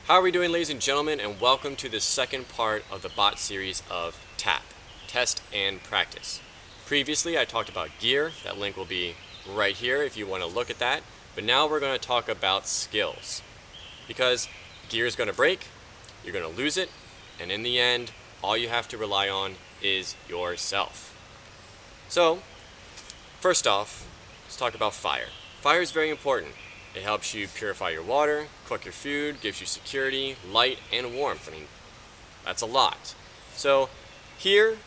How are we doing, ladies and gentlemen, and welcome to the second part of the B.O.T series of T.A.P, Test and Practice. Previously, I talked about gear. That link will be right here if you want to look at that. But now we're going to talk about skills. Because gear is going to break, you're going to lose it, and in the end, all you have to rely on is yourself. So, first off, let's talk about fire. Fire is very important. It helps you purify your water, cook your food, gives you security, light, and warmth. That's a lot. So here,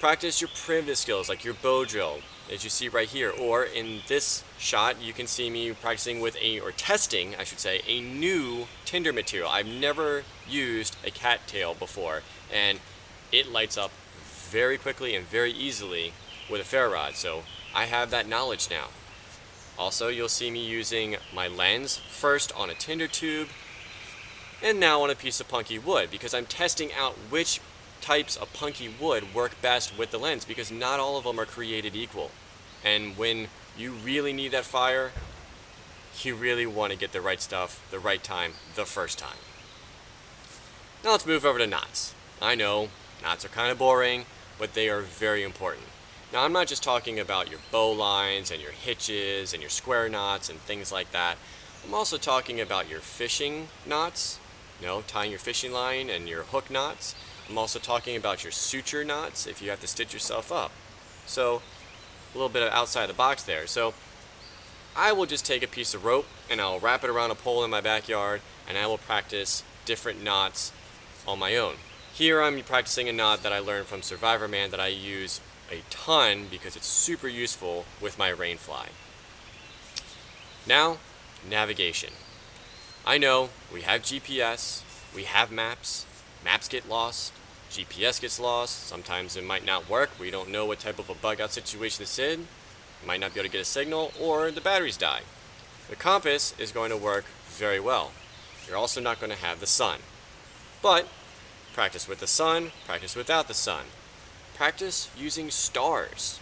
practice your primitive skills like your bow drill, as you see right here. Or in this shot, you can see me practicing with testing, I should say, a new tinder material. I've never used a cattail before, and it lights up very quickly and very easily with a ferro rod. So I have that knowledge now. Also, you'll see me using my lens first on a tinder tube and now on a piece of punky wood, because I'm testing out which types of punky wood work best with the lens, because not all of them are created equal. And when you really need that fire, you really want to get the right stuff, the right time, the first time. Now let's move over to knots. I know, knots are kind of boring, but they are very important. Now, I'm not just talking about your bow lines and your hitches and your square knots and things like that. I'm also talking about your fishing knots, tying your fishing line and your hook knots. I'm also talking about your suture knots if you have to stitch yourself up. So, a little bit of outside the box there. So, I will just take a piece of rope and I'll wrap it around a pole in my backyard, and I will practice different knots on my own. Here I'm practicing a knot that I learned from Survivor Man that I use a ton because it's super useful with my rainfly. Now, navigation. I know we have GPS, we have maps, maps get lost, GPS gets lost, sometimes it might not work, we don't know what type of a bug out situation it's in, you might not be able to get a signal, or the batteries die. The compass is going to work very well. You're also not going to have the sun. But practice with the sun, practice without the sun. Practice using stars.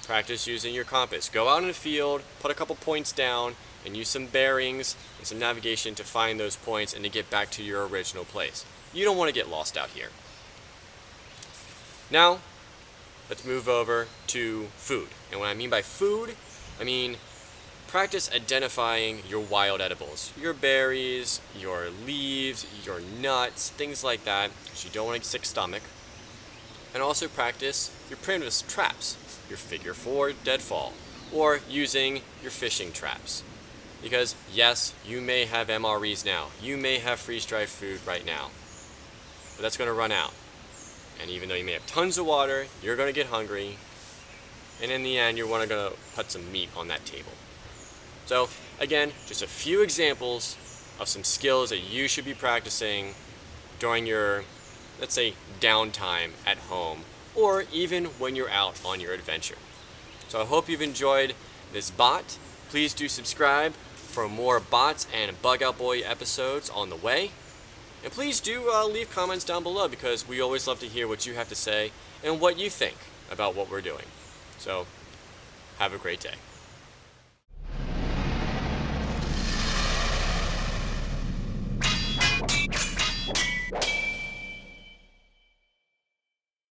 Practice using your compass. Go out in the field, put a couple points down, and use some bearings and some navigation to find those points and to get back to your original place. You don't want to get lost out here. Now, let's move over to food. And what I mean by food, I mean practice identifying your wild edibles. Your berries, your leaves, your nuts, things like that, because you don't want to get sick stomach. And also practice your primitive traps, your figure 4 deadfall, or using your fishing traps. Because yes, you may have MREs now, you may have freeze-dried food right now, but that's going to run out. And even though you may have tons of water, you're going to get hungry, and in the end, you're going to put some meat on that table. So again, just a few examples of some skills that you should be practicing during your, let's say, downtime at home, or even when you're out on your adventure. So I hope you've enjoyed this B.O.T. Please do subscribe for more B.O.Ts and Bug Out Boy episodes on the way. And please do leave comments down below, because we always love to hear what you have to say and what you think about what we're doing. So have a great day.